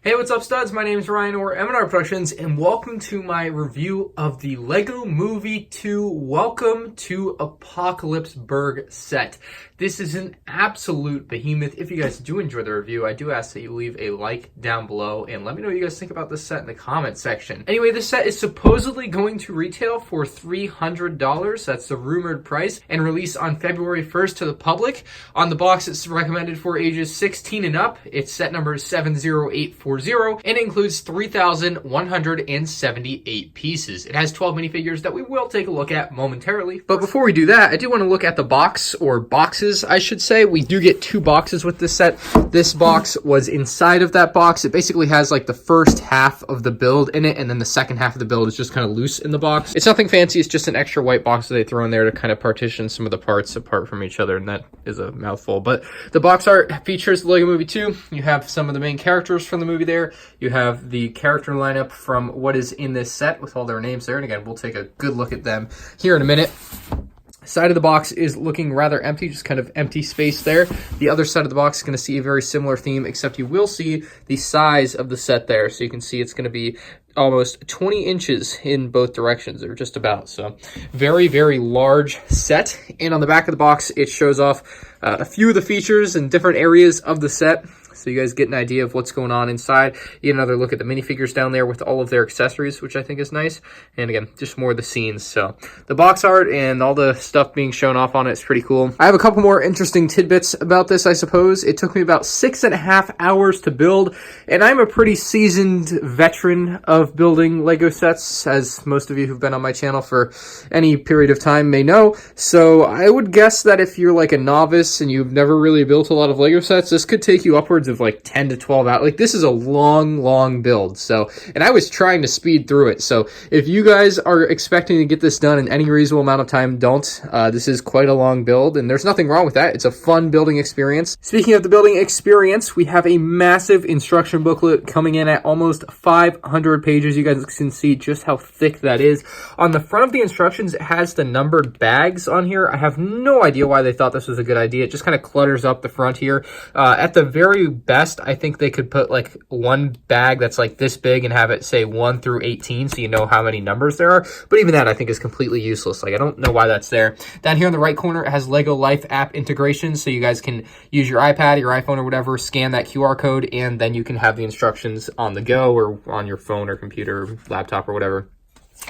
Hey, what's up, studs? My name is Ryan, or MandRproductions, and welcome to my review of the LEGO Movie 2 Welcome to Apocalypseburg set. This is an absolute behemoth. If you guys do enjoy the review, I do ask that you leave a like down below and let me know what you guys think about this set in the comment section. Anyway, this set is supposedly going to retail for $300. That's the rumored price, and release on February 1st to the public. On the box, it's recommended for ages 16 and up. It's set number 70840, and it includes 3,178 pieces. It has 12 minifigures that we will take a look at momentarily. But before we do that, I do want to look at the box, or boxes, I should say. We do get two boxes with this set. This box was inside of that box. It basically has like the first half of the build in it, and then the second half of the build is just kind of loose in the box. It's nothing fancy. It's just an extra white box that they throw in there to kind of partition some of the parts apart from each other, and that is a mouthful. But the box art features the LEGO Movie 2. You have some of the main characters from the movie there. You have the character lineup from what is in this set with all their names there. And again, we'll take a good look at them here in a minute. Side of the box is looking rather empty, just kind of empty space there. The other side of the box is going to see a very similar theme, except you will see the size of the set there. So you can see it's going to be almost 20 inches in both directions, or just about. So very, very large set. And on the back of the box, it shows off a few of the features and different areas of the set, so you guys get an idea of what's going on inside. You get another look at the minifigures down there with all of their accessories, which I think is nice. And again, just more of the scenes. So the box art and all the stuff being shown off on it is pretty cool. I have a couple more interesting tidbits about this, I suppose. It took me about 6.5 hours to build, and I'm a pretty seasoned veteran of building LEGO sets, as most of you who've been on my channel for any period of time may know. So I would guess that if you're like a novice and you've never really built a lot of LEGO sets, this could take you upwards of like 10 to 12 hours. Like, this is a long build. So, and I was trying to speed through it. So if you guys are expecting to get this done in any reasonable amount of time, don't. This is quite a long build, and there's nothing wrong with that. It's a fun building experience. Speaking of the building experience, we have a massive instruction booklet coming in at almost 500 pages. You guys can see just how thick that is. On the front of the instructions, it has the numbered bags on here. I have no idea why they thought this was a good idea. It just kind of clutters up the front here. At the very best, I think they could put like one bag that's like this big and have it say 1 through 18, so you know how many numbers there are. But even that, I think, is completely useless. Like, I don't know why that's there. Down here on the right corner, it has LEGO Life app integration, so you guys can use your iPad, your iPhone, or whatever, scan that QR code, and then you can have the instructions on the go or on your phone or computer, laptop, or whatever.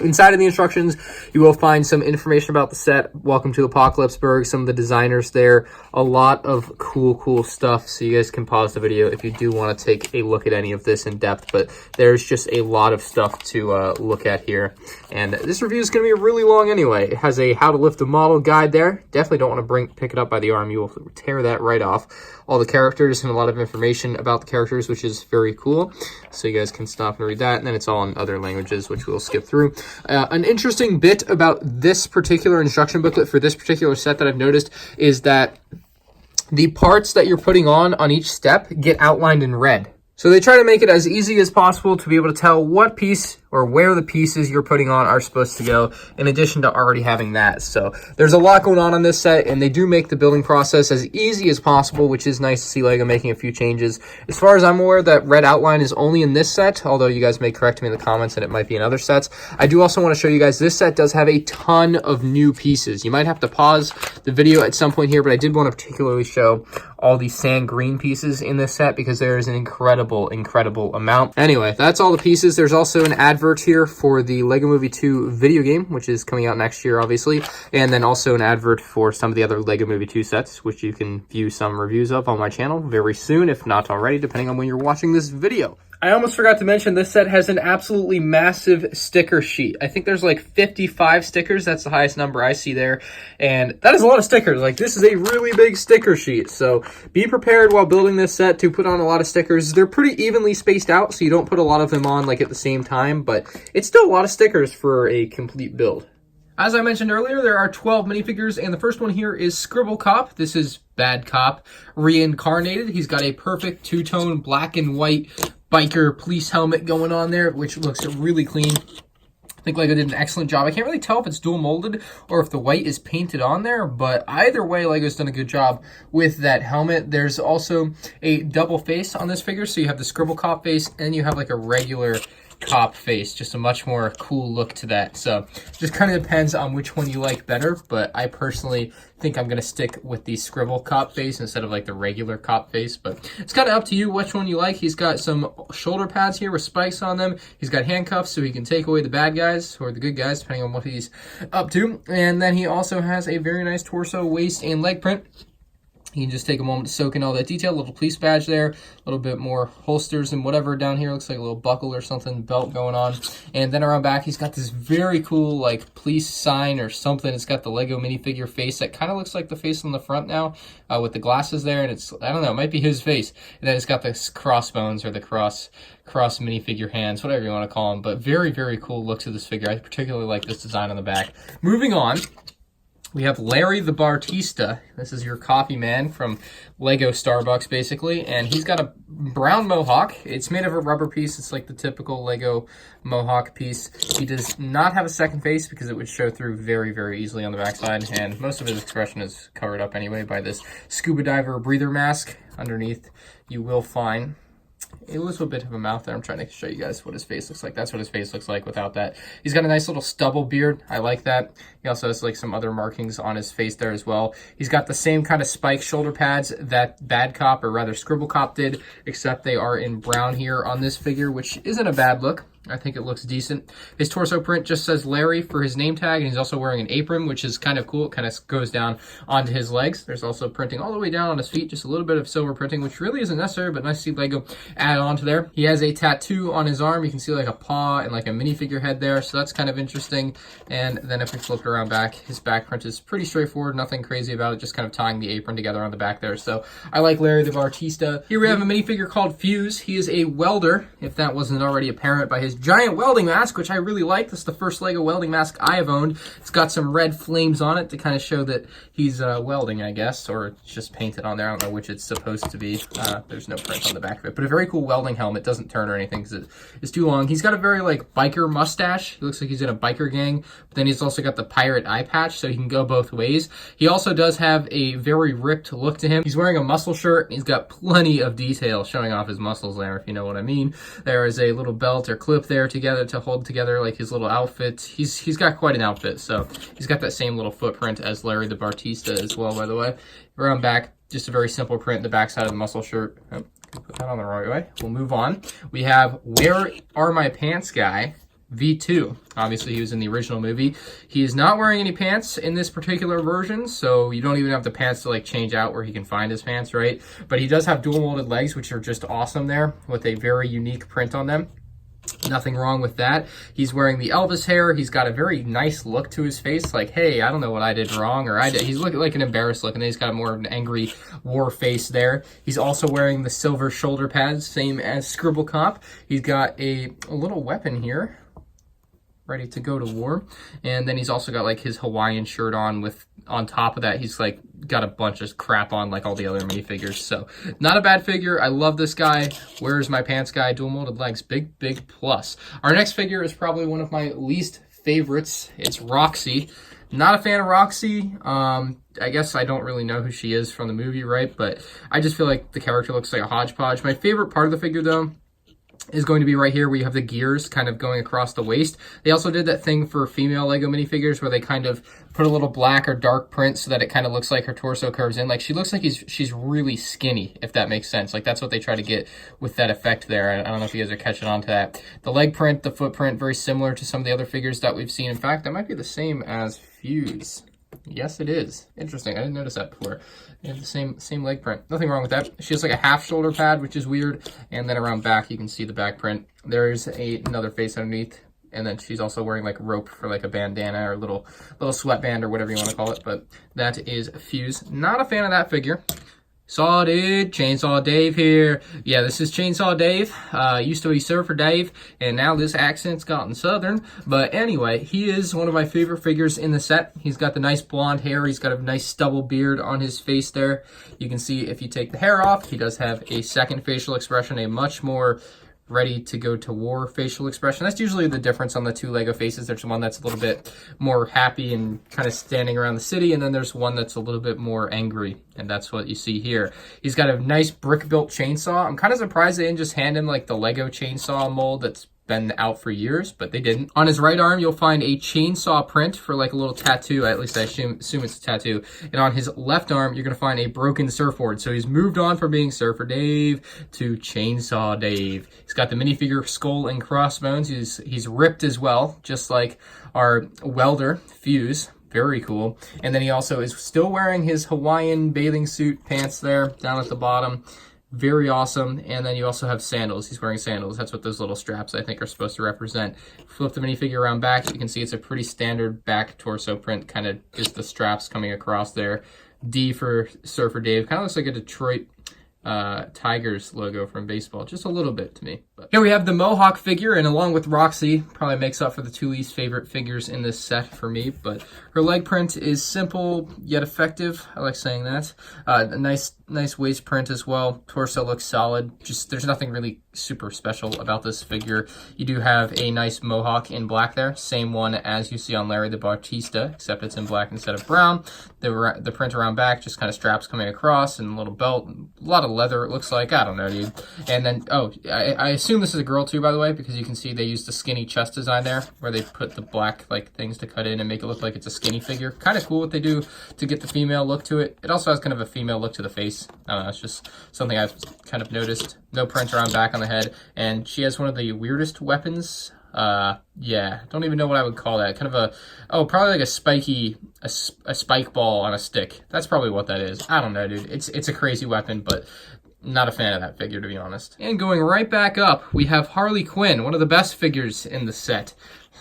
Inside of the instructions, you will find some information about the set. Welcome to Apocalypseburg, some of the designers there, a lot of cool stuff. So you guys can pause the video if you do want to take a look at any of this in depth, but there's just a lot of stuff to look at here. And this review is going to be really long anyway. It has a how to lift a model guide there. Definitely don't want to pick it up by the arm. You will tear that right off. All the characters and a lot of information about the characters, which is very cool. So you guys can stop and read that. And then it's all in other languages, which we'll skip through. An interesting bit about this particular instruction booklet for this particular set that I've noticed is that the parts that you're putting on each step get outlined in red. So they try to make it as easy as possible to be able to tell what piece or where the pieces you're putting on are supposed to go, in addition to already having that. So there's a lot going on this set, and they do make the building process as easy as possible, which is nice to see LEGO making a few changes. As far as I'm aware, that red outline is only in this set, although you guys may correct me in the comments and it might be in other sets. I do also want to show you guys this set does have a ton of new pieces. You might have to pause the video at some point here, but I did want to particularly show all the sand green pieces in this set because there is an incredible amount. Anyway, that's all the pieces. There's also an advert here for the LEGO Movie 2 video game, which is coming out next year, obviously, and then also an advert for some of the other LEGO Movie 2 sets, which you can view some reviews of on my channel very soon, if not already, depending on when you're watching this video. I almost forgot to mention this set has an absolutely massive sticker sheet. I think there's like 55 stickers. That's the highest number I see there. And that is a lot of stickers. Like, this is a really big sticker sheet. So be prepared while building this set to put on a lot of stickers. They're pretty evenly spaced out, so you don't put a lot of them on like at the same time, but it's still a lot of stickers for a complete build. As I mentioned earlier, there are 12 minifigures, and the first one here is Scribble Cop. This is Bad Cop reincarnated. He's got a perfect two-tone black and white biker police helmet going on there, which looks really clean. think LEGO did an excellent job. I can't really tell if it's dual molded or if the white is painted on there, but either way, LEGO's done a good job with that helmet. There's also a double face on this figure, so you have the Scribble Cop face and you have like a regular cop face, just a much more cool look to that. So just kind of depends on which one you like better, but I personally think I'm going to stick with the Scribble Cop face instead of like the regular cop face, but it's kind of up to you which one you like. He's got some shoulder pads here with spikes on them. He's got handcuffs so he can take away the bad guys or the good guys depending on what he's up to, and then he also has a very nice torso, waist, and leg print. You can just take a moment to soak in all that detail. A little police badge there, a little bit more holsters and whatever down here. Looks like a little buckle or something, belt going on. And then around back, he's got this very cool like police sign or something. It's got the Lego minifigure face that kind of looks like the face on the front now with the glasses there. And it's, I don't know, it might be his face. And then it's got the crossbones or the cross minifigure hands, whatever you want to call them. But very, very cool look to this figure. I particularly like this design on the back. Moving on, we have Larry the Barista. This is your coffee man from Lego Starbucks, basically. And he's got a brown mohawk. It's made of a rubber piece. It's like the typical Lego mohawk piece. He does not have a second face because it would show through very, very easily on the backside. And most of his expression is covered up anyway by this scuba diver breather mask. Underneath, you will find a little bit of a mouth there. I'm trying to show you guys what his face looks like. That's what his face looks like without that. He's got a nice little stubble beard. I like that. He also has like some other markings on his face there as well. He's got the same kind of spike shoulder pads that Bad Cop, or rather Scribble Cop, did, except they are in brown here on this figure, which isn't a bad look. I think it looks decent. His torso print just says Larry for his name tag, and he's also wearing an apron, which is kind of cool. It kind of goes down onto his legs. There's also printing all the way down on his feet, just a little bit of silver printing, which really isn't necessary, but nice to see Lego add on to there. He has a tattoo on his arm. You can see like a paw and like a minifigure head there, so that's kind of interesting. And then if we flip it around back, his back print is pretty straightforward, nothing crazy about it, just kind of tying the apron together on the back there. So I like Larry the Barista. Here we have a minifigure called Fuse. He is a welder, if that wasn't already apparent by his giant welding mask, which I really like. This is the first Lego welding mask I have owned. It's got some red flames on it to kind of show that he's welding, I guess, or it's just painted on there. I don't know which it's supposed to be. There's no print on the back of it, but a very cool welding helmet. Doesn't turn or anything because it's too long. He's got a very like biker mustache. He looks like he's in a biker gang, but then he's also got the pirate eye patch, so he can go both ways. He also does have a very ripped look to him. He's wearing a muscle shirt, and he's got plenty of detail showing off his muscles there, if you know what I mean. There is a little belt or clip there together to hold together like his little outfit. He's got quite an outfit, so he's got that same little footprint as Larry the Barista as well, by the way. Around back, just a very simple print in the backside of the muscle shirt. Oh, put that on the right way. We'll move on. We have Where Are My Pants Guy V2. Obviously, he was in the original movie. He is not wearing any pants in this particular version, so you don't even have the pants to like change out where he can find his pants, right? But he does have dual molded legs, which are just awesome there with a very unique print on them. Nothing wrong with that. He's wearing the Elvis hair. He's got a very nice look to his face. Like, hey, I don't know what I did wrong, or he's looking like an embarrassed look, and then he's got more of an angry war face there. He's also wearing the silver shoulder pads, same as Scribble Cop. He's got a little weapon here, ready to go to war. And then he's also got like his Hawaiian shirt on with, on top of that, he's like got a bunch of crap on like all the other minifigures. So not a bad figure. I love this guy. Where's My Pants Guy? Dual molded legs. Big, big plus. Our next figure is probably one of my least favorites. It's Roxy. Not a fan of Roxy. I guess I don't really know who she is from the movie, right? But I just feel like the character looks like a hodgepodge. My favorite part of the figure, though, is going to be right here where you have the gears kind of going across the waist. They also did that thing for female Lego minifigures where they kind of put a little black or dark print so that it kind of looks like her torso curves in. Like, she looks like she's really skinny, if that makes sense. Like, that's what they try to get with that effect there. I don't know if you guys are catching on to that. The leg print, the footprint, very similar to some of the other figures that we've seen. In fact, that might be the same as Fuse. Yes, it is. Interesting. I didn't notice that before. They have the same leg print. Nothing wrong with that. She has like a half shoulder pad, which is weird. And then around back, you can see the back print. There's another face underneath. And then she's also wearing like rope for like a bandana or little sweatband or whatever you want to call it. But that is Fuse. Not a fan of that figure. Saw dude, Chainsaw Dave here. Yeah, this is Chainsaw Dave. Used to be Surfer Dave, and now this accent's gotten southern. But anyway, he is one of my favorite figures in the set. He's got the nice blonde hair. He's got a nice stubble beard on his face there. You can see if you take the hair off, he does have a second facial expression, a much more ready to go to war facial expression. That's usually the difference on the two Lego faces. There's one that's a little bit more happy and kind of standing around the city, and then there's one that's a little bit more angry, and that's what you see here. He's got a nice brick-built chainsaw. I'm kind of surprised they didn't just hand him like the Lego chainsaw mold that's been out for years, but they didn't. On his right arm, you'll find a chainsaw print for like a little tattoo. At least I assume it's a tattoo. And on his left arm, you're gonna find a broken surfboard. So he's moved on from being Surfer Dave to Chainsaw Dave. He's got the minifigure skull and crossbones. He's ripped as well, just like our welder Fuse. Very cool. And then he also is still wearing his Hawaiian bathing suit pants there down at the bottom. Very awesome. And then you also have sandals. He's wearing sandals. That's what those little straps, I think, are supposed to represent. Flip the minifigure around back. You can see it's a pretty standard back torso print, kind of just the straps coming across there. D for Surfer Dave. Kind of looks like a Detroit Tigers logo from baseball, just a little bit to me. But here we have the Mohawk figure, and along with Roxy, probably makes up for the two least favorite figures in this set for me, but her leg print is simple yet effective. I like saying that. A nice waist print as well. Torso looks solid. Just there's nothing really super special about this figure. You do have a nice Mohawk in black there, same one as you see on Larry the Barista, except it's in black instead of brown. The print around back, just kind of straps coming across, and a little belt, a lot of leather it looks like. I don't know, dude. And then, oh, I assume this is a girl too, by the way, because you can see they used the skinny chest design there, where they put the black like things to cut in and make it look like it's a skinny figure. Kind of cool what they do to get the female look to it. It also has kind of a female look to the face. I don't know, it's just something I've kind of noticed. No print around back on the head, and she has one of the weirdest weapons. Yeah, don't even know what I would call that. Kind of probably like a spike ball on a stick. That's probably what that is. I don't know, dude. It's a crazy weapon, but not a fan of that figure, to be honest. And going right back up, we have Harley Quinn, one of the best figures in the set.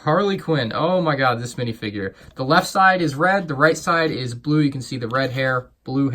Harley Quinn. Oh my god, this minifigure. The left side is red, the right side is blue. You can see the red hair, blue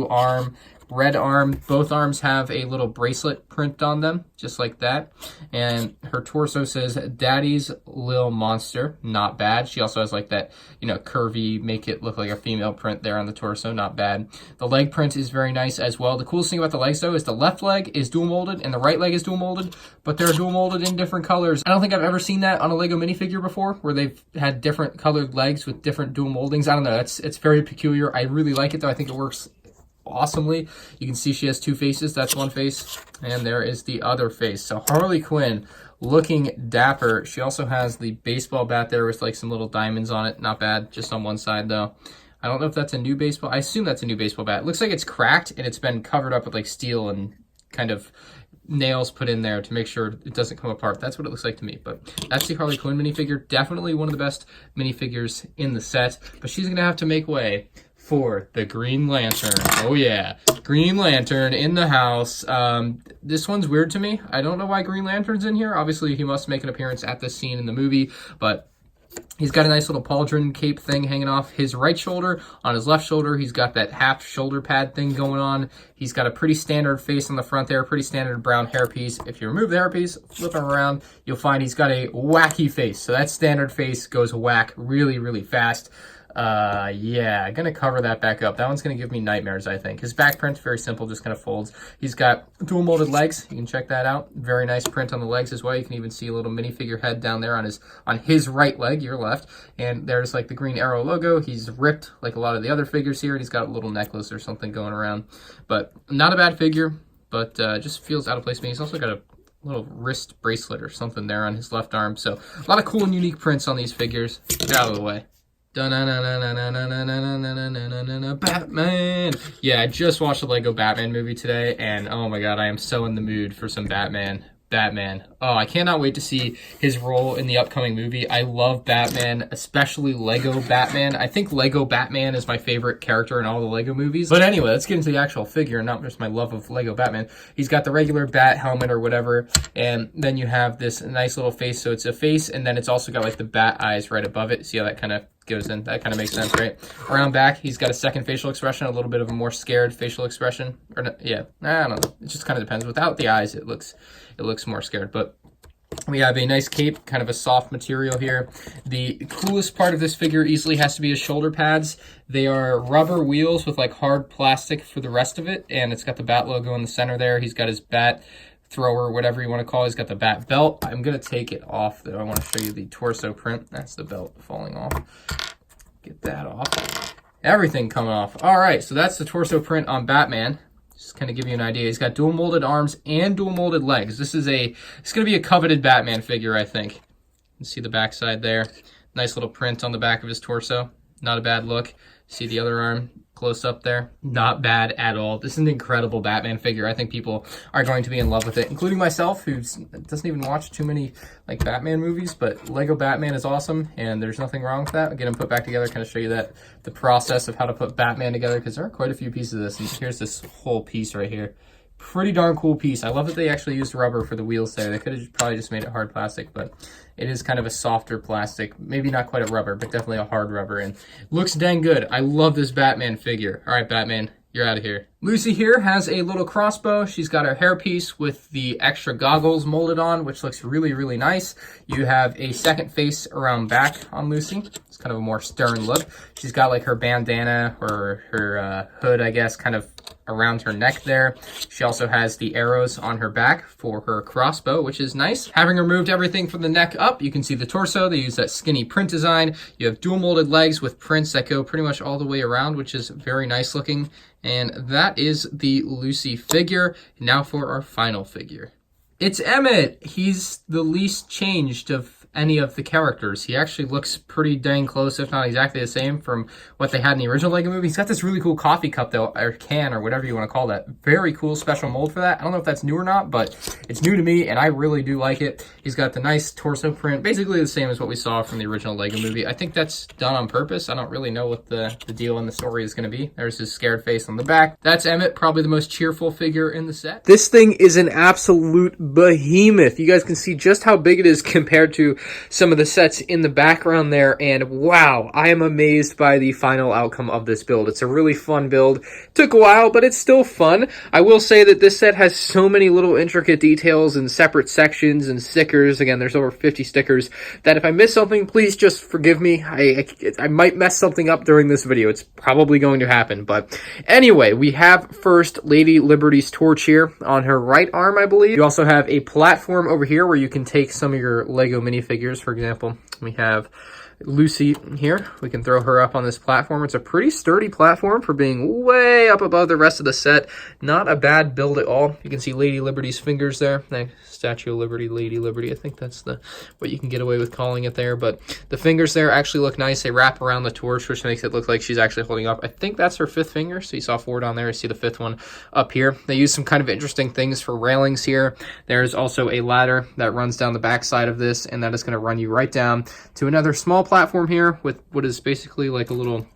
arm, red arm. Both arms have a little bracelet print on them, just like that. And her torso says, Daddy's Lil Monster. Not bad. She also has like that, curvy, make it look like a female print there on the torso. Not bad. The leg print is very nice as well. The coolest thing about the legs, though, is the left leg is dual molded and the right leg is dual molded, but they're dual molded in different colors. I don't think I've ever seen that on a Lego minifigure before, where they've had different colored legs with different dual moldings. I don't know. It's very peculiar. I really like it, though. I think it works awesomely. You can see she has two faces. That's one face, and there is the other face. So Harley Quinn looking dapper. She also has the baseball bat there with like some little diamonds on it. Not bad. Just on one side though. I don't know if that's a new baseball. I assume that's a new baseball bat. It looks like it's cracked and it's been covered up with like steel and kind of nails put in there to make sure it doesn't come apart. That's what it looks like to me. But that's the Harley Quinn minifigure. Definitely one of the best minifigures in the set. But she's gonna have to make way for the Green Lantern. Oh yeah, Green Lantern in the house. This one's weird to me. I don't know why Green Lantern's in here. Obviously, he must make an appearance at this scene in the movie, but he's got a nice little pauldron cape thing hanging off his right shoulder. On his left shoulder, he's got that half shoulder pad thing going on. He's got a pretty standard face on the front there, pretty standard brown hairpiece. If you remove the hairpiece, flip him around, you'll find he's got a wacky face. So that standard face goes whack really, really fast. Yeah, gonna cover that back up. That one's gonna give me nightmares, I think. His back print's very simple, just kind of folds. He's got dual molded legs. You can check that out. Very nice print on the legs as well. You can even see a little minifigure head down there on his right leg, your left. And there's like the Green Arrow logo. He's ripped like a lot of the other figures here, and he's got a little necklace or something going around. But not a bad figure, but just feels out of place to me. He's also got a little wrist bracelet or something there on his left arm. So a lot of cool and unique prints on these figures. Get out of the way. Batman. Yeah, I just watched the Lego Batman movie today, and oh my god, I am so in the mood for some Batman. Oh, I cannot wait to see his role in the upcoming movie. I love Batman, especially Lego Batman. I think Lego Batman is my favorite character in all the Lego movies. But anyway, let's get into the actual figure, not just my love of Lego Batman. He's got the regular bat helmet or whatever, and then you have this nice little face. So it's a face, and then it's also got like the bat eyes right above it. See how that kind of goes in? That kind of makes sense, right? Around back, he's got a second facial expression, a little bit of a more scared facial expression. Or no, yeah, I don't know. It just kind of depends. Without the eyes, it looks more scared. But we have a nice cape, kind of a soft material here. The coolest part of this figure easily has to be his shoulder pads. They are rubber wheels with like hard plastic for the rest of it, and it's got the bat logo in the center there. He's got his bat thrower, whatever you want to call it. He's got the bat belt. I'm going to take it off, though. I want to show you the torso print. That's the belt falling off. Get that off. Everything coming off. All right, so that's the torso print on Batman. Just kind of give you an idea. He's got dual molded arms and dual molded legs. It's going to be a coveted Batman figure, I think. You can see the backside there. Nice little print on the back of his torso. Not a bad look. See the other arm close up there? Not bad at all. This is an incredible Batman figure. I think people are going to be in love with it, including myself, who doesn't even watch too many like Batman movies, but Lego Batman is awesome, and there's nothing wrong with that. I'll get them put back together, kind of show you the process of how to put Batman together, because there are quite a few pieces of this, and here's this whole piece right here. Pretty darn cool piece. I love that they actually used rubber for the wheels there. They could have probably just made it hard plastic, but it is kind of a softer plastic. Maybe not quite a rubber, but definitely a hard rubber, and looks dang good. I love this Batman figure. All right, Batman, you're out of here. Lucy here has a little crossbow. She's got her hairpiece with the extra goggles molded on, which looks really, really nice. You have a second face around back on Lucy. It's kind of a more stern look. She's got like her bandana or her hood, I guess, kind of around her neck there. She also has the arrows on her back for her crossbow, which is nice. Having removed everything from the neck up, you can see the torso. They use that skinny print design. You have dual molded legs with prints that go pretty much all the way around, which is very nice looking. And that is the Lucy figure. Now for our final figure. It's Emmet. He's the least changed of any of the characters. He actually looks pretty dang close, if not exactly the same, from what they had in the original Lego movie. He's got this really cool coffee cup, though, or can, or whatever you want to call that. Very cool special mold for that. I don't know if that's new or not, but it's new to me, and I really do like it. He's got the nice torso print, basically the same as what we saw from the original Lego movie. I think that's done on purpose. I don't really know what the deal in the story is going to be. There's his scared face on the back. That's Emmet, probably the most cheerful figure in the set. This thing is an absolute behemoth. You guys can see just how big it is compared to some of the sets in the background there, and wow, I am amazed by the final outcome of this build. It's a really fun build. Took a while, but it's still fun. I will say that this set has so many little intricate details and separate sections and stickers. Again, there's over 50 stickers, that if I miss something, please just forgive me. I might mess something up during this video. It's probably going to happen, but anyway, we have first Lady Liberty's torch here on her right arm, I believe. You also have a platform over here where you can take some of your Lego minifigures. For example, we have Lucy here. We can throw her up on this platform. It's a pretty sturdy platform for being way up above the rest of the set. Not a bad build at all. You can see Lady Liberty's fingers there. Statue of Liberty, Lady Liberty. I think that's what you can get away with calling it there. But the fingers there actually look nice. They wrap around the torch, which makes it look like she's actually holding up. I think that's her fifth finger. So you saw four down there. You see the fifth one up here. They use some kind of interesting things for railings here. There's also a ladder that runs down the back side of this, and that is going to run you right down to another small platform here with what is basically like a little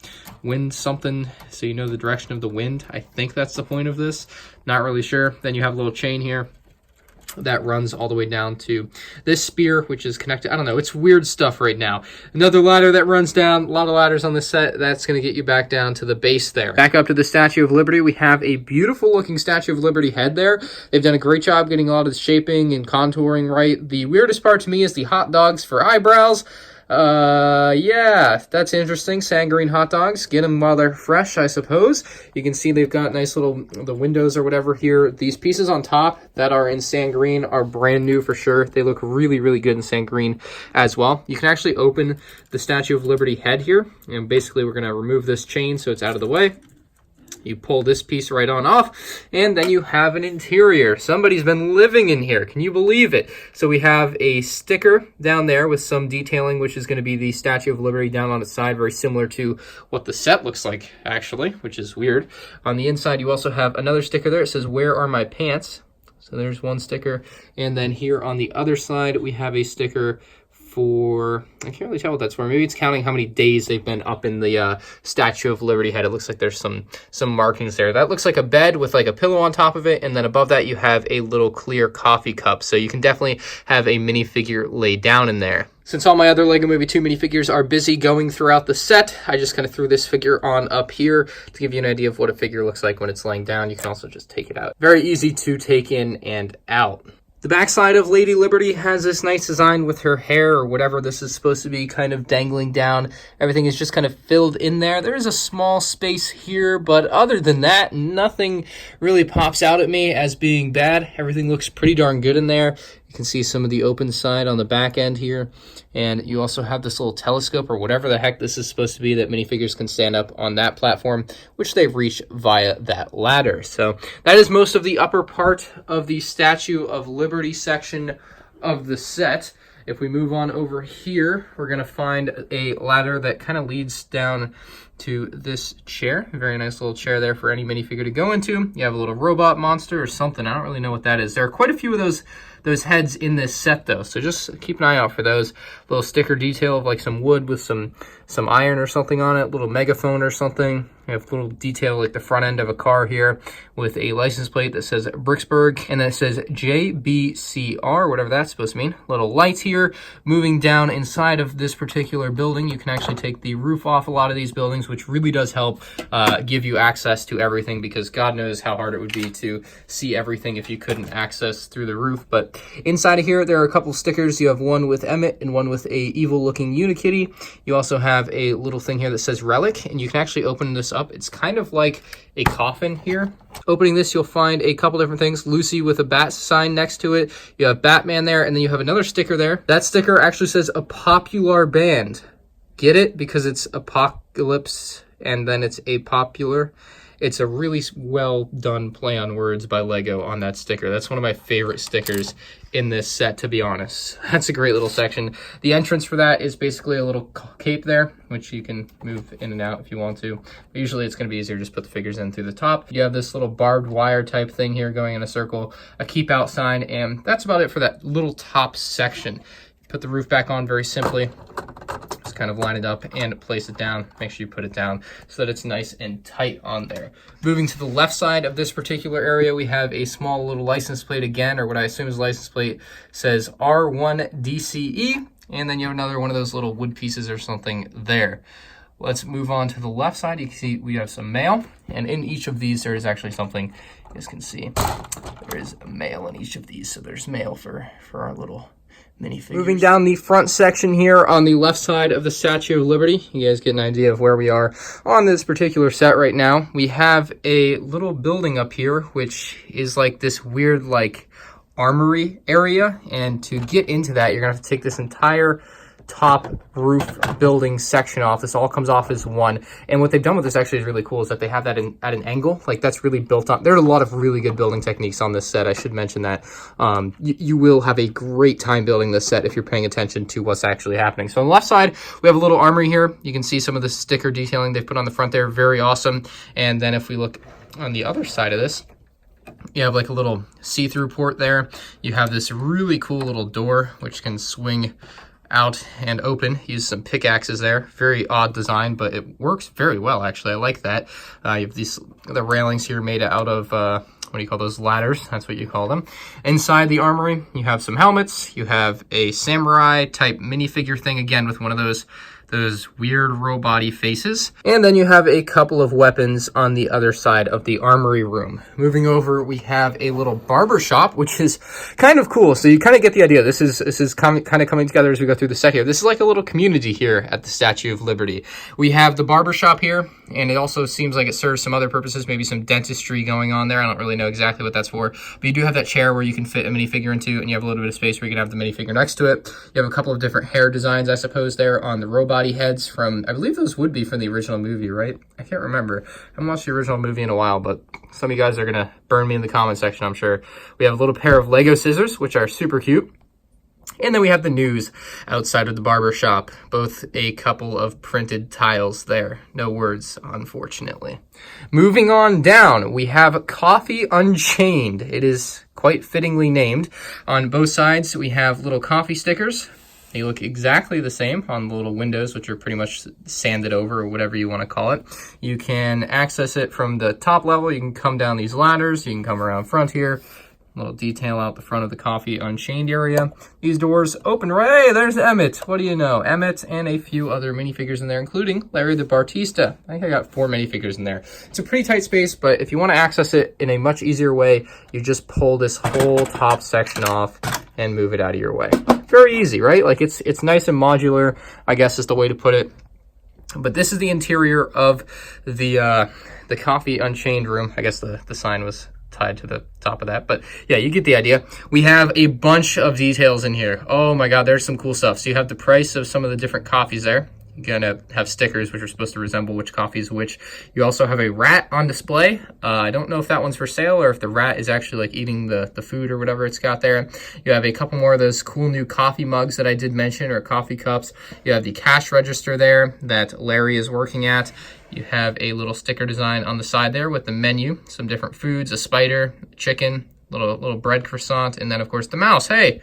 wind something, so you know the direction of the wind. I think that's the point of this. Not really sure. Then you have a little chain here that runs all the way down to this spear, which is connected. I don't know. It's weird stuff right now. Another ladder that runs down. A lot of ladders on this set. That's going to get you back down to the base there. Back up to the Statue of Liberty. We have a beautiful looking Statue of Liberty head there. They've done a great job getting a lot of the shaping and contouring right. The weirdest part to me is the hot dogs for eyebrows. Yeah, that's interesting. Sand green hot dogs. Get them while they're fresh, I suppose. You can see they've got nice little, the windows or whatever here. These pieces on top that are in sand green are brand new for sure. They look really, really good in sand green as well. You can actually open the Statue of Liberty head here, and basically we're going to remove this chain so it's out of the way. You pull this piece right on off, and then you have an interior. Somebody's been living in here. Can you believe it? So we have a sticker down there with some detailing, which is going to be the Statue of Liberty down on its side, very similar to what the set looks like, actually, which is weird. On the inside, you also have another sticker there. It says, "Where are my pants?" So there's one sticker. And then here on the other side, we have a sticker for, I can't really tell what that's for. Maybe it's counting how many days they've been up in the Statue of Liberty head. It looks like there's some markings there. That looks like a bed with like a pillow on top of it, and then above that you have a little clear coffee cup. So you can definitely have a minifigure laid down in there. Since all my other LEGO Movie 2 minifigures are busy going throughout the set, I just kind of threw this figure on up here to give you an idea of what a figure looks like when it's laying down. You can also just take it out. Very easy to take in and out. The backside of Lady Liberty has this nice design with her hair or whatever this is supposed to be kind of dangling down. Everything is just kind of filled in there. There is a small space here, but other than that, nothing really pops out at me as being bad. Everything looks pretty darn good in there. You can see some of the open side on the back end here. And you also have this little telescope or whatever the heck this is supposed to be that minifigures can stand up on that platform, which they've reached via that ladder. So that is most of the upper part of the Statue of Liberty section of the set. If we move on over here, we're going to find a ladder that kind of leads down to this chair. A very nice little chair there for any minifigure to go into. You have a little robot monster or something. I don't really know what that is. There are quite a few of those heads in this set though, so just keep an eye out for those. Little sticker detail of like some wood with some iron or something on it, little megaphone or something. You have a little detail like the front end of a car here with a license plate that says Bricksburg, and then it says JBCR, whatever that's supposed to mean. Little lights here. Moving down inside of this particular building, you can actually take the roof off a lot of these buildings, which really does help give you access to everything, because God knows how hard it would be to see everything if you couldn't access through the roof. But inside of here, there are a couple stickers. You have one with Emmet and one with a evil-looking Unikitty. You also have a little thing here that says Relic, and you can actually open this up. It's kind of like a coffin here. Opening this, you'll find a couple different things. Lucy with a bat sign next to it. You have Batman there, and then you have another sticker there. That sticker actually says a popular band. Get it? Because it's Apocalypse, and then it's a popular. It's a really well done play on words by Lego on that sticker. That's one of my favorite stickers in this set, to be honest. That's a great little section. The entrance for that is basically a little cape there, which you can move in and out if you want to. But usually it's going to be easier to just put the figures in through the top. You have this little barbed wire type thing here going in a circle, a keep out sign, and that's about it for that little top section. Put the roof back on very simply. Just kind of line it up and place it down. Make sure you put it down so that it's nice and tight on there. Moving to the left side of this particular area, we have a small little license plate again, or what I assume is license plate, says R1DCE, and then you have another one of those little wood pieces or something there. Let's move on to the left side. You can see we have some mail, and in each of these there is actually something. You guys can see there is a mail in each of these, so there's mail for our little minifigures. Moving down the front section here on the left side of the Statue of Liberty, you guys get an idea of where we are on this particular set right now. We have a little building up here, which is like this weird like armory area, and to get into that, you're gonna have to take this entire top roof building section off. This all comes off as one, and what they've done with this actually is really cool is that they have that at an angle, like that's really built up. There are a lot of really good building techniques on this set. I should mention that. You will have a great time building this set if you're paying attention to what's actually happening. So on the left side, we have a little armory here. You can see some of the sticker detailing they've put on the front there. Very awesome. And then if we look on the other side of this, you have like a little see-through port there. You have this really cool little door which can swing out and open. Use some pickaxes there. Very odd design, but it works very well actually. I like that. You have the railings here made out of what do you call those, ladders? That's what you call them. Inside the armory, you have some helmets. You have a samurai type minifigure thing again with one of those weird robot-y faces. And then you have a couple of weapons on the other side of the armory room. Moving over, we have a little barber shop, which is kind of cool. So you kind of get the idea. This is kind of coming together as we go through the set here. This is like a little community here at the Statue of Liberty. We have the barber shop here, and it also seems like it serves some other purposes, maybe some dentistry going on there. I don't really know exactly what that's for, but you do have that chair where you can fit a minifigure into, and you have a little bit of space where you can have the minifigure next to it. You have a couple of different hair designs, I suppose, there on the robot heads from, I believe those would be from the original movie, right? I can't remember. I haven't watched the original movie in a while, but some of you guys are gonna burn me in the comment section, I'm sure. We have a little pair of Lego scissors, which are super cute. And then we have the news outside of the barber shop, both a couple of printed tiles there. No words, unfortunately. Moving on down, we have Coffee Unchained. It is quite fittingly named. On both sides, we have little coffee stickers. They look exactly the same on the little windows, which are pretty much sanded over or whatever you want to call it. You can access it from the top level. You can come down these ladders. You can come around front here. Little detail out the front of the Coffee Unchained area. These doors open right. Hey, there's Emmet. What do you know? Emmet and a few other minifigures in there, including Larry the Barista. I think I got 4 minifigures in there. It's a pretty tight space, but if you want to access it in a much easier way, you just pull this whole top section off and move it out of your way. Very easy, right? Like it's nice and modular, I guess is the way to put it. But this is the interior of the Coffee Unchained room. I guess the sign was tied to the top of that, but yeah, you get the idea. We have a bunch of details in here. Oh my god, there's some cool stuff. So you have the price of some of the different coffees there. You're gonna have stickers which are supposed to resemble which coffee is which. You also have a rat on display. I don't know if that one's for sale or if the rat is actually like eating the food or whatever it's got there. You have a couple more of those cool new coffee mugs that I did mention, or coffee cups. You have the cash register there that Larry is working at. You have a little sticker design on the side there with the menu, some different foods, a spider, chicken, little bread croissant, and then of course the mouse. Hey,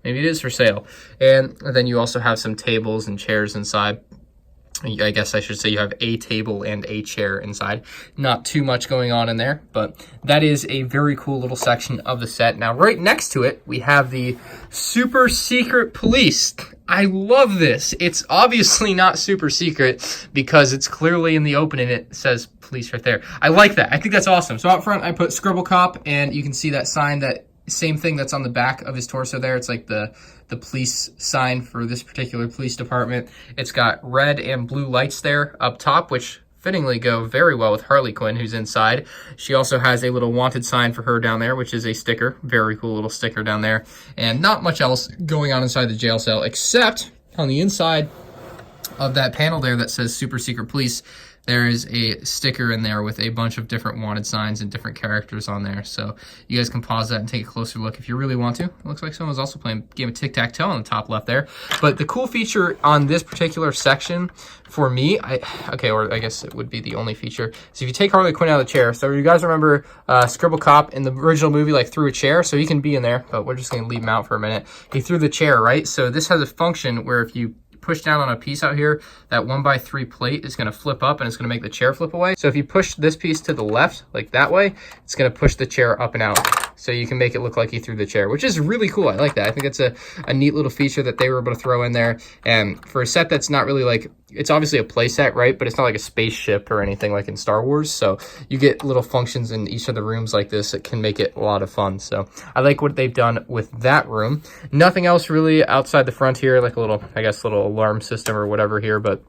maybe it is for sale. And then you also have some tables and chairs inside. I guess I should say you have a table and a chair inside. Not too much going on in there, but that is a very cool little section of the set. Now, right next to it, we have the super secret police. I love this. It's obviously not super secret because it's clearly in the open and it says police right there. I like that. I think that's awesome. So out front, I put Scribble Cop, and you can see that sign, that same thing that's on the back of his torso there. It's like the police sign for this particular police department. It's got red and blue lights there up top, which fittingly go very well with Harley Quinn, who's inside. She also has a little wanted sign for her down there, which is a sticker. Very cool little sticker down there. And not much else going on inside the jail cell, except on the inside of that panel there that says Super Secret Police, there is a sticker in there with a bunch of different wanted signs and different characters on there. So you guys can pause that and take a closer look if you really want to. It looks like someone's also playing a game of tic-tac-toe on the top left there. But the cool feature on this particular section for me, or I guess it would be the only feature, so if you take Harley Quinn out of the chair, so you guys remember Scribble Cop in the original movie like threw a chair, so he can be in there, but we're just going to leave him out for a minute. He threw the chair, right? So this has a function where if you push down on a piece out here, that 1x3 plate is going to flip up and it's going to make the chair flip away. So if you push this piece to the left, like that way, it's going to push the chair up and out. So you can make it look like he threw the chair, which is really cool. I like that. I think it's a neat little feature that they were able to throw in there. And for a set that's not really like, it's obviously a play set, right? But it's not like a spaceship or anything like in Star Wars. So you get little functions in each of the rooms like this that can make it a lot of fun. So I like what they've done with that room. Nothing else really outside the front here, like a little, I guess, little alarm system or whatever here, but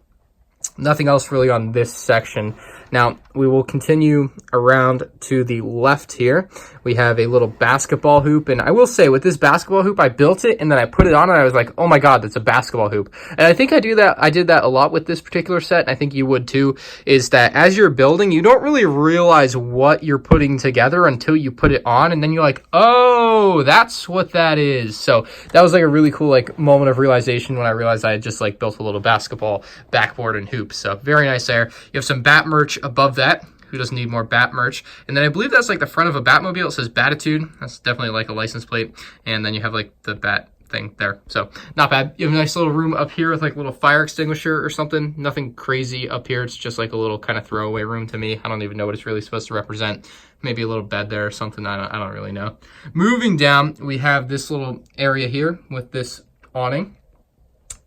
nothing else really on this section. Now, we will continue around to the left here. We have a little basketball hoop, and I will say with this basketball hoop, I built it and then I put it on and I was like, oh my god, that's a basketball hoop. And I think I did that a lot with this particular set, and I think you would too, is that as you're building, you don't really realize what you're putting together until you put it on, and then you're like, oh, that's what that is. So that was like a really cool like moment of realization when I realized I had just like built a little basketball backboard and hoop. So very nice there. You have some Bat merch above that. Who doesn't need more Bat merch? And then I believe that's like the front of a Batmobile. It says Batitude. That's definitely like a license plate. And then you have like the Bat thing there. So not bad. You have a nice little room up here with like a little fire extinguisher or something. Nothing crazy up here. It's just like a little kind of throwaway room to me. I don't even know what it's really supposed to represent. Maybe a little bed there or something. I don't really know. Moving down, we have this little area here with this awning.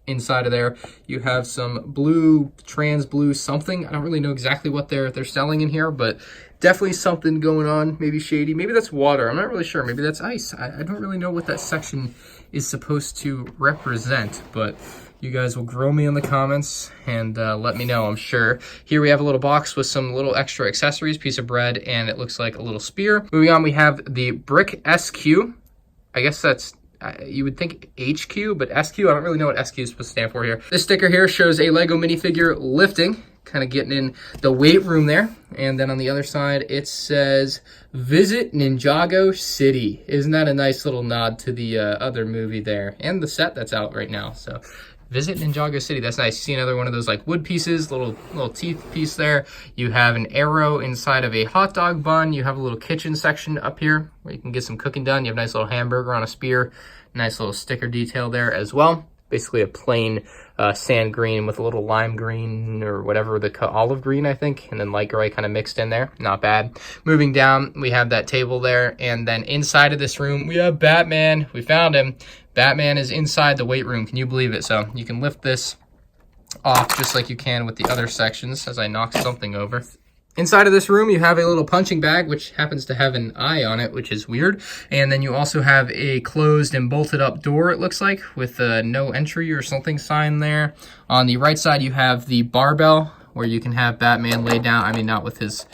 Inside of there, you have some blue, trans blue something. I don't really know exactly what they're selling in here, but definitely something going on. Maybe shady. Maybe that's water. I'm not really sure. Maybe that's ice. I don't really know what that section is supposed to represent, but you guys will grill me in the comments and let me know, I'm sure. Here we have a little box with some little extra accessories, piece of bread, and it looks like a little spear. Moving on, we have the Brick SQ. I guess that's you would think HQ, but SQ, I don't really know what SQ is supposed to stand for here. This sticker here shows a Lego minifigure lifting, kind of getting in the weight room there. And then on the other side, it says, visit Ninjago City. Isn't that a nice little nod to the other movie there? And the set that's out right now, so. Visit Ninjago City. That's nice. You see another one of those like wood pieces, little teeth piece there. You have an arrow inside of a hot dog bun. You have a little kitchen section up here where you can get some cooking done. You have a nice little hamburger on a spear. Nice little sticker detail there as well. basically a plain sand green with a little lime green or whatever, the olive green, I think, and then light gray kind of mixed in there. Not bad. Moving down, we have that table there, and then inside of this room, we have Batman. We found him. Batman is inside the weight room. Can you believe it? So you can lift this off just like you can with the other sections as I knock something over. Inside of this room, you have a little punching bag, which happens to have an eye on it, which is weird. And then you also have a closed and bolted up door, it looks like, with a no entry or something sign there. On the right side, you have the barbell, where you can have Batman laid down. I mean, not with his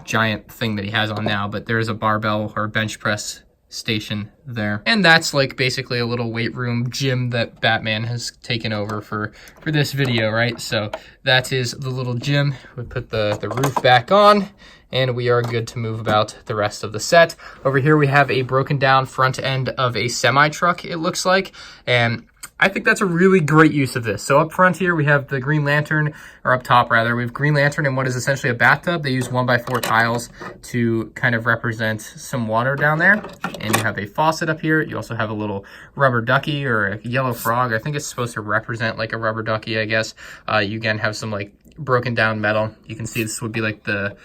giant thing that he has on now, but there's a barbell or bench press station there. And that's like basically a little weight room gym that Batman has taken over for this video, right? So that is the little gym. We put the roof back on, and we are good to move about the rest of the set. Over here we have a broken down front end of a semi truck, it looks like, and I think that's a really great use of this. So up front here, we have the Green Lantern, or up top rather, we have Green Lantern in what is essentially a bathtub. They use 1x4 tiles to kind of represent some water down there. And you have a faucet up here. You also have a little rubber ducky or a yellow frog. I think it's supposed to represent like a rubber ducky, I guess. You again have some like broken down metal. You can see this would be like the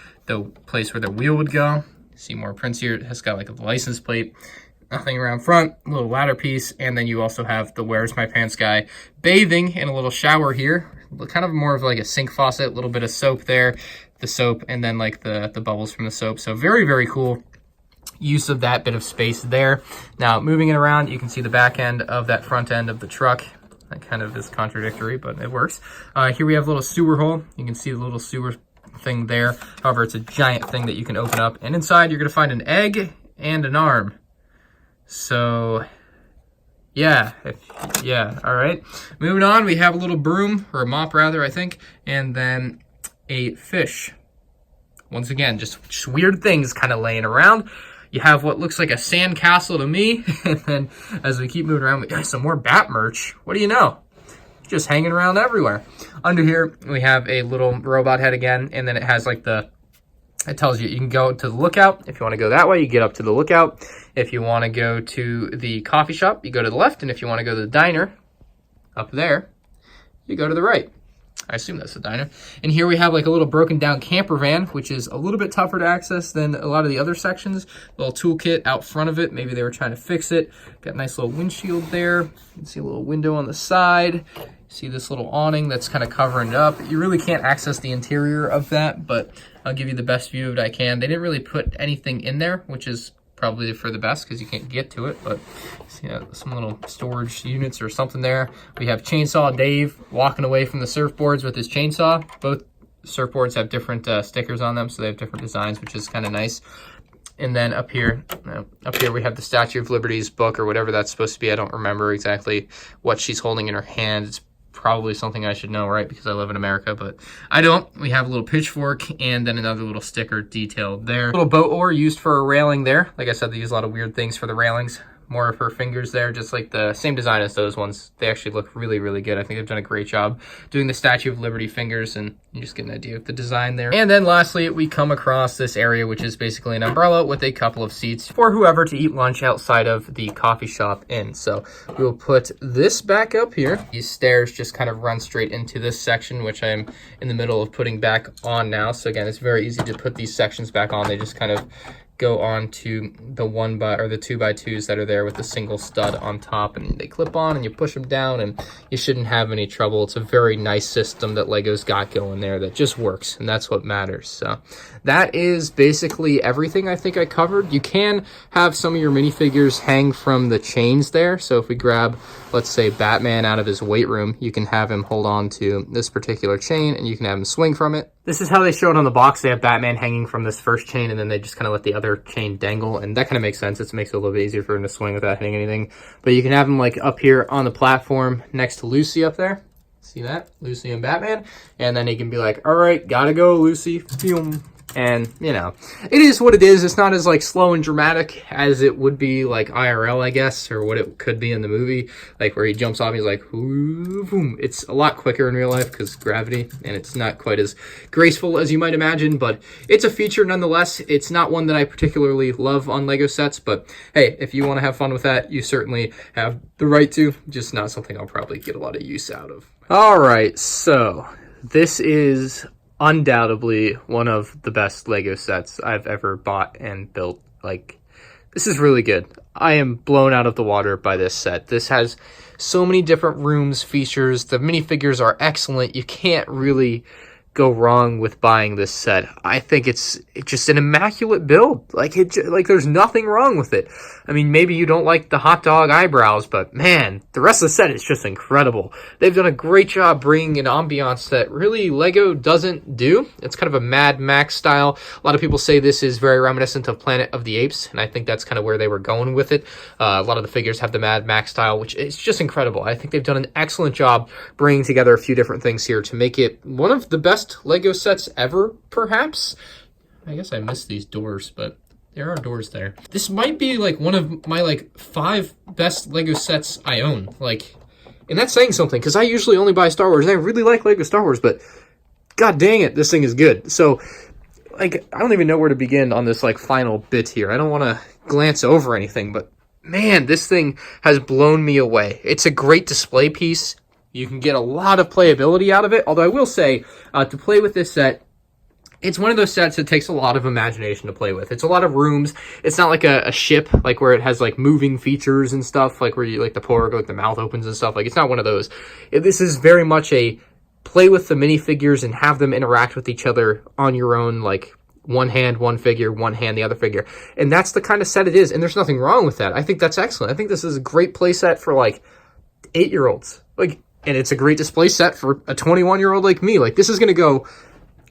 place where the wheel would go. See more prints here. It has got like a license plate. Nothing around front, a little ladder piece, and then you also have the Where's My Pants guy bathing in a little shower here. Kind of more of like a sink faucet, a little bit of soap there, the soap, and then like the bubbles from the soap. So very, very cool use of that bit of space there. Now, moving it around, you can see the back end of that front end of the truck. That kind of is contradictory, but it works. Here we have a little sewer hole. You can see the little sewer thing there. However, it's a giant thing that you can open up. And inside, you're going to find an egg and an arm. So, yeah, all right. Moving on, we have a little broom, or a mop rather, I think, and then a fish. Once again, just weird things kind of laying around. You have what looks like a sand castle to me, and then as we keep moving around, we got some more Bat merch. What do you know? Just hanging around everywhere. Under here, we have a little robot head again, and then it has like it tells you can go to the lookout. If you want to go that way, you get up to the lookout. If you want to go to the coffee shop, you go to the left. And if you want to go to the diner, up there, you go to the right. I assume that's the diner. And here we have like a little broken down camper van, which is a little bit tougher to access than a lot of the other sections. Little toolkit out front of it. Maybe they were trying to fix it. Got a nice little windshield there. You can see a little window on the side. See this little awning that's kind of covering it up. You really can't access the interior of that, but I'll give you the best view that I can. They didn't really put anything in there, which is probably for the best because you can't get to it, but see some little storage units or something there. We have Chainsaw Dave walking away from the surfboards with his chainsaw. Both surfboards have different stickers on them, so they have different designs, which is kind of nice. And then up here we have the Statue of Liberty's book or whatever that's supposed to be. I don't remember exactly what she's holding in her hand. It's probably something I should know, right? Because I live in America, but I don't. We have a little pitchfork and then another little sticker detailed there. Little boat oar used for a railing there. Like I said, they use a lot of weird things for the railings. More of her fingers there, just like the same design as those ones. They actually look really, really good. I think they've done a great job doing the Statue of Liberty fingers, and you just get an idea of the design there. And then lastly, we come across this area, which is basically an umbrella with a couple of seats for whoever to eat lunch outside of the coffee shop in. So we'll put this back up here. These stairs just kind of run straight into this section, which I'm in the middle of putting back on now. So again, it's very easy to put these sections back on. They just kind of go on to the 2x2s that are there with the single stud on top, and they clip on and you push them down and you shouldn't have any trouble. It's a very nice system that Lego's got going there that just works, and that's what matters. So that is basically everything I think I covered. You can have some of your minifigures hang from the chains there. So if we grab, let's say, Batman out of his weight room, you can have him hold on to this particular chain and you can have him swing from it. This is how they show it on the box. They have Batman hanging from this first chain and then they just kind of let the other chain dangle, and that kind of makes sense. It makes it a little bit easier for him to swing without hitting anything. But you can have him like up here on the platform next to Lucy up there. See that? Lucy and Batman. And then he can be like, all right, gotta go, Lucy. Boom. And, you know, it is what it is. It's not as, like, slow and dramatic as it would be, like, IRL, I guess, or what it could be in the movie. Like, where he jumps off and he's like, "Ooh, boom." It's a lot quicker in real life because gravity, and it's not quite as graceful as you might imagine, but it's a feature nonetheless. It's not one that I particularly love on LEGO sets, but, hey, if you want to have fun with that, you certainly have the right to. Just not something I'll probably get a lot of use out of. All right, so this is undoubtedly one of the best LEGO sets I've ever bought and built. Like, this is really good. I am blown out of the water by this set. This has so many different rooms, features. The minifigures are excellent. You can't really go wrong with buying this set. I think it's just an immaculate build. Like, there's nothing wrong with it. I mean, maybe you don't like the hot dog eyebrows, but man, the rest of the set is just incredible. They've done a great job bringing an ambiance that really LEGO doesn't do. It's kind of a Mad Max style. A lot of people say this is very reminiscent of Planet of the Apes, and I think that's kind of where they were going with it. A lot of the figures have the Mad Max style, which is just incredible. I think they've done an excellent job bringing together a few different things here to make it one of the best LEGO sets ever, perhaps. I guess I missed these doors, but there are doors there. This might be like one of my like 5 best LEGO sets I own. Like, and that's saying something because I usually only buy Star Wars and I really like LEGO Star Wars, but god dang it, this thing is good. So, like, I don't even know where to begin on this like final bit here. I don't want to glance over anything, but man, this thing has blown me away. It's a great display piece. You can get a lot of playability out of it, although I will say, to play with this set, it's one of those sets that takes a lot of imagination to play with. It's a lot of rooms. It's not like a ship, like where it has like moving features and stuff, like where you like the porg, like the mouth opens and stuff. Like, it's not one of those. This is very much a play with the minifigures and have them interact with each other on your own, like one hand, one figure, one hand, the other figure. And that's the kind of set it is, and there's nothing wrong with that. I think that's excellent. I think this is a great play set for like 8-year-olds. Like, and it's a great display set for a 21-year-old like me. Like, this is going to go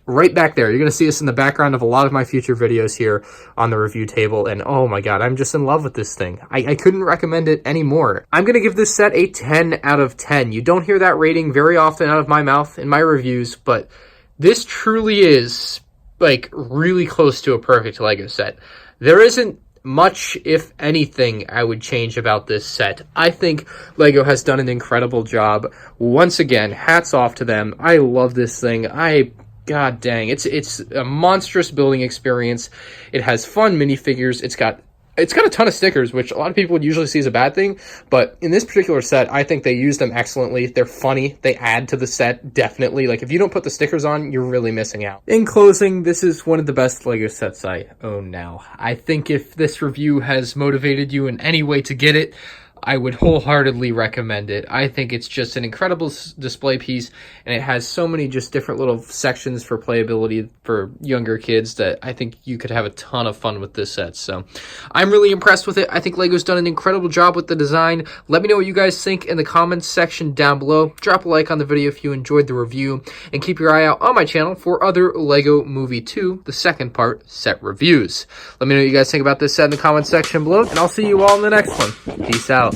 right back there. You're going to see this in the background of a lot of my future videos here on the review table. And oh my god, I'm just in love with this thing. I couldn't recommend it anymore. I'm going to give this set a 10 out of 10. You don't hear that rating very often out of my mouth in my reviews, but this truly is, like, really close to a perfect LEGO set. There isn't much, if anything, I would change about this set. I think LEGO has done an incredible job. Once again, hats off to them. I love this thing. God dang, it's a monstrous building experience. It has fun minifigures. It's got a ton of stickers, which a lot of people would usually see as a bad thing, but in this particular set, I think they use them excellently. They're funny. They add to the set, definitely. Like, if you don't put the stickers on, you're really missing out. In closing, this is one of the best LEGO sets I own now. I think if this review has motivated you in any way to get it, I would wholeheartedly recommend it. I think it's just an incredible display piece, and it has so many just different little sections for playability for younger kids that I think you could have a ton of fun with this set. So I'm really impressed with it. I think LEGO's done an incredible job with the design. Let me know what you guys think in the comments section down below. Drop a like on the video if you enjoyed the review, and keep your eye out on my channel for other LEGO Movie 2, the second part, set reviews. Let me know what you guys think about this set in the comments section below, and I'll see you all in the next one. Peace out.